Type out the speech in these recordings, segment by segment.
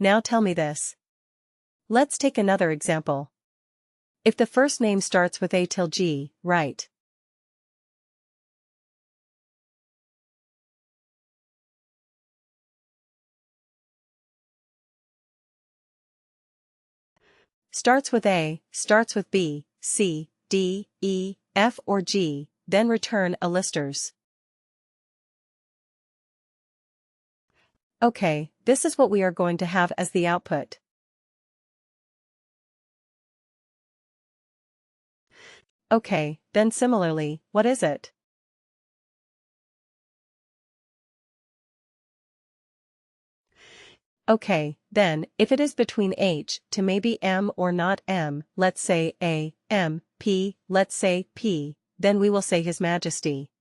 Now tell me this. Let's take another example. If the first name starts with A till G, write starts with A, starts with B, C, D, E, F or G, then return a listers. Okay, this is what we are going to have as the output. Okay, then similarly, what is it? Okay, then, if it is between H to maybe M or not M, let's say A, M, P, let's say P, then we will say His Majesty.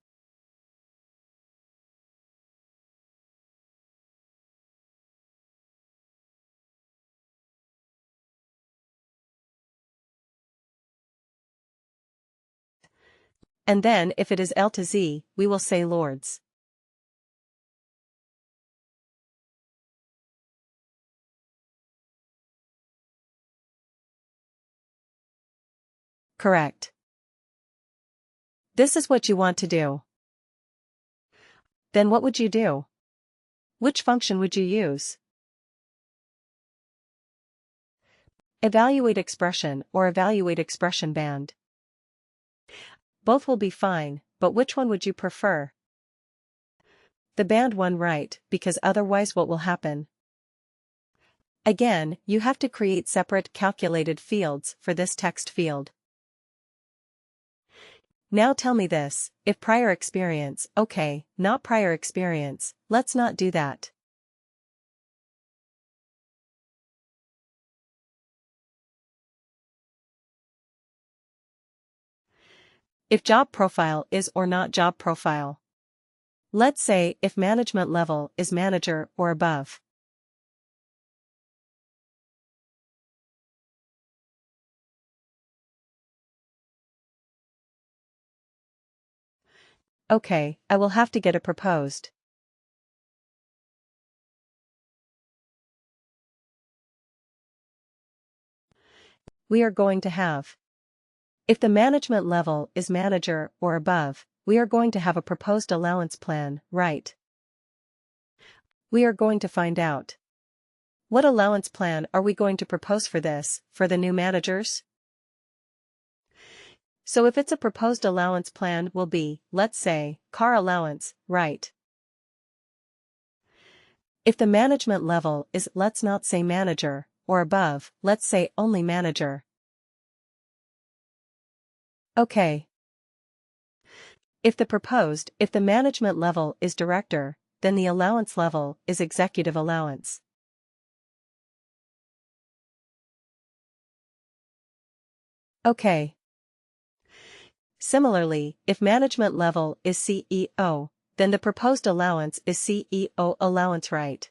And then if it is L to Z, we will say Lords. Correct. This is what you want to do. Then what would you do? Which function would you use? Evaluate expression or evaluate expression band. Both will be fine, but which one would you prefer? The band one, right, because otherwise what will happen? Again, you have to create separate calculated fields for this text field. Now tell me this, if prior experience, okay, not prior experience, let's not do that. If job profile is or not job profile. Let's say if management level is manager or above. Okay, I will have to get a proposed. We are going to have. If the management level is manager or above, we are going to have a proposed allowance plan, right? We are going to find out. What allowance plan are we going to propose for this, for the new managers? So if it's a proposed allowance plan will be, let's say, car allowance, right? If the management level is, let's not say manager, or above, let's say only manager. Okay. If the management level is director, then the allowance level is executive allowance. Okay. Similarly, if management level is CEO, then the proposed allowance is CEO allowance, right?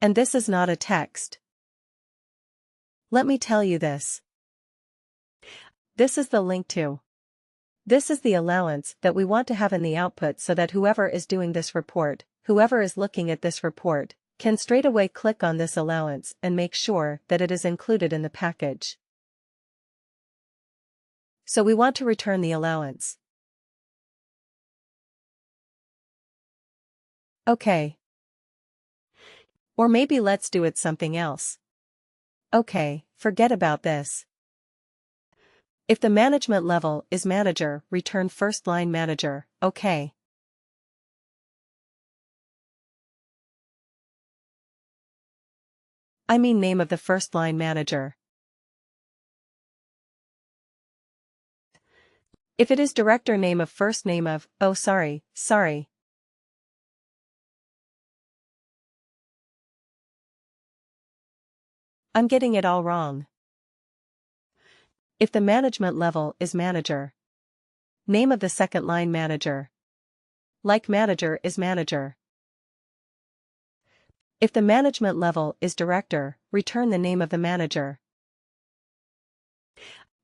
And this is not a text. Let me tell you this. This is the link to. This is the allowance that we want to have in the output so that whoever is doing this report, whoever is looking at this report, can straight away click on this allowance and make sure that it is included in the package. So we want to return the allowance. Okay. Or maybe let's do it something else. Okay, forget about this. If the management level is manager, return first line manager, okay. I mean name of the first line manager. If it is director, name of first name of, oh sorry. I'm getting it all wrong. If the management level is manager. Name of the second line manager. Like manager is manager. If the management level is director, return the name of the manager.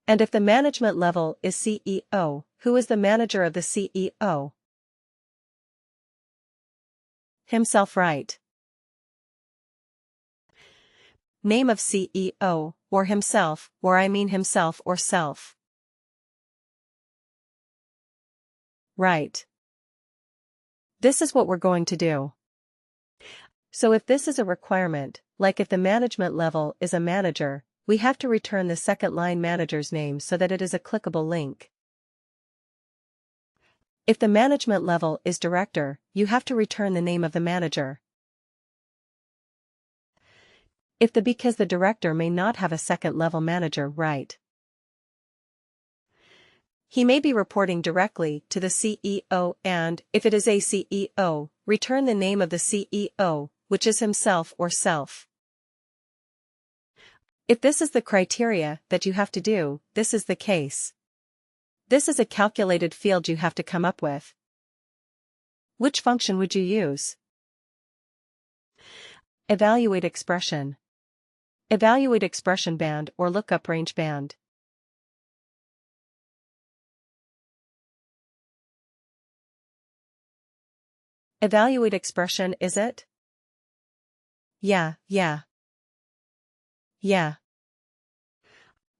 And if the management level is CEO, who is the manager of the CEO? Himself, right? Name of CEO, or himself, or I mean himself or self. Right. This is what we're going to do. So if this is a requirement, like if the management level is a manager, we have to return the second line manager's name so that it is a clickable link. If the management level is director, you have to return the name of the manager. Because the director may not have a second level manager, right? He may be reporting directly to the CEO, and, if it is a CEO, return the name of the CEO, which is himself or self. If this is the criteria that you have to do, this is the case. This is a calculated field you have to come up with. Which function would you use? Evaluate expression. Evaluate expression band or lookup range band. Evaluate expression, is it? Yeah.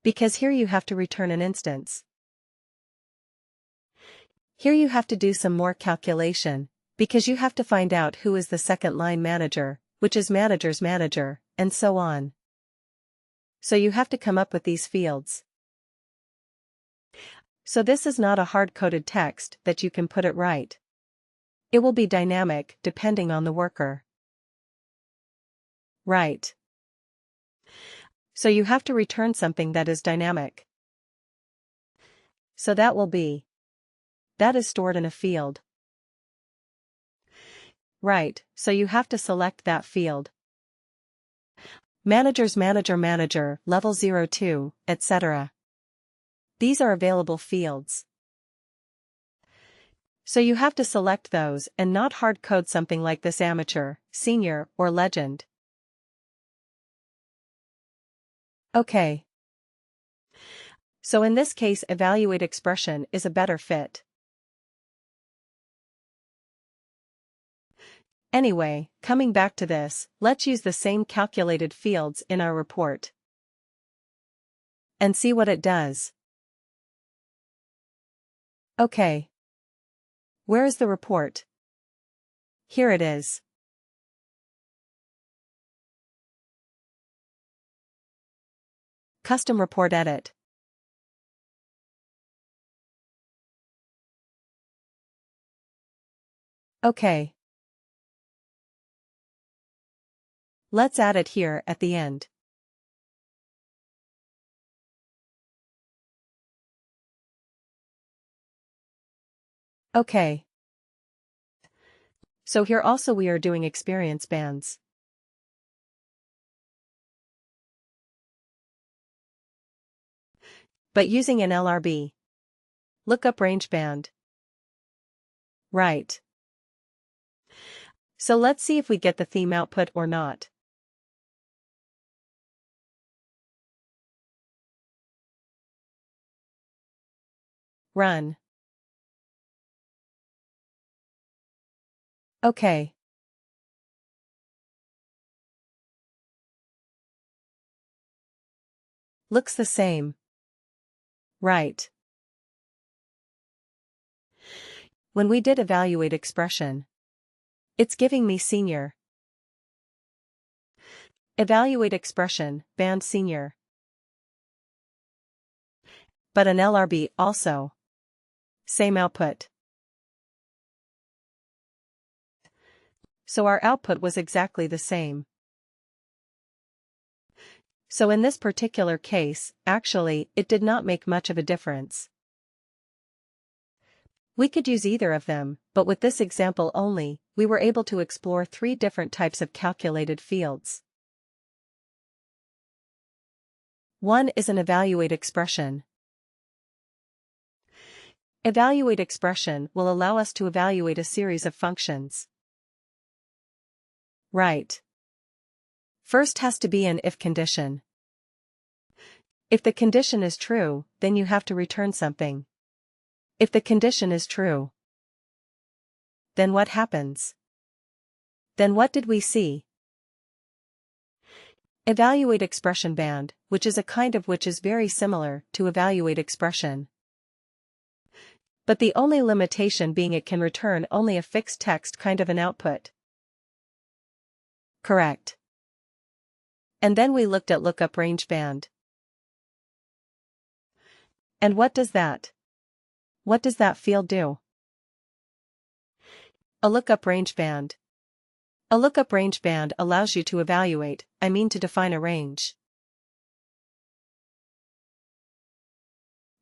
Because here you have to return an instance. Here you have to do some more calculation, because you have to find out who is the second line manager, which is manager's manager, and so on. So you have to come up with these fields. So this is not a hard-coded text that you can put it right. It will be dynamic depending on the worker. Right. So you have to return something that is dynamic. So that will be. That is stored in a field. Right, so you have to select that field. Managers manager, level 02, etc. These are available fields. So you have to select those and not hard code something like this: amateur, senior, or legend. Okay. So in this case, evaluate expression is a better fit. Anyway, coming back to this, let's use the same calculated fields in our report. And see what it does. Okay. Where is the report? Here it is. Custom report edit. Okay. Let's add it here at the end. Okay. So here also we are doing experience bands. But using an LRB. Lookup range band. Right. So let's see if we get the theme output or not. Run. Okay. Looks the same. Right. When we did evaluate expression, it's giving me senior. Evaluate expression, band senior. But an LRB also. Same output. So our output was exactly the same. So in this particular case, actually, it did not make much of a difference. We could use either of them, but with this example only, we were able to explore 3 different types of calculated fields. One is an evaluate expression. Evaluate expression will allow us to evaluate a series of functions. Right. First has to be an if condition. If the condition is true, then you have to return something. If the condition is true, then what happens? Then what did we see? Evaluate expression band, which is a kind of which is very similar to evaluate expression. But the only limitation being it can return only a fixed text kind of an output. Correct. And then we looked at lookup range band. And what does that? What does that field do? A lookup range band. A lookup range band allows you to evaluate, to define a range.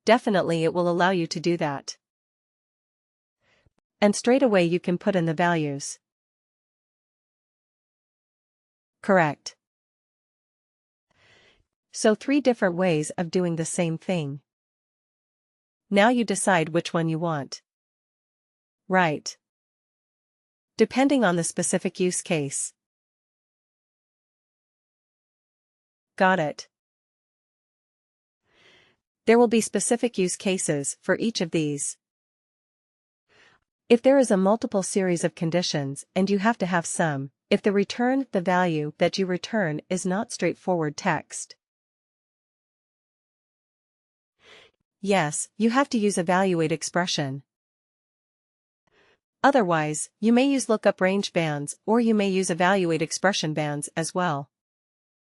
Definitely it will allow you to do that. And straight away you can put in the values. Correct. So 3 different ways of doing the same thing. Now you decide which one you want. Right. Depending on the specific use case. Got it. There will be specific use cases for each of these. If there is a multiple series of conditions and you have to have some, if the value that you return is not straightforward text. Yes, you have to use evaluate expression. Otherwise, you may use lookup range bands or you may use evaluate expression bands as well.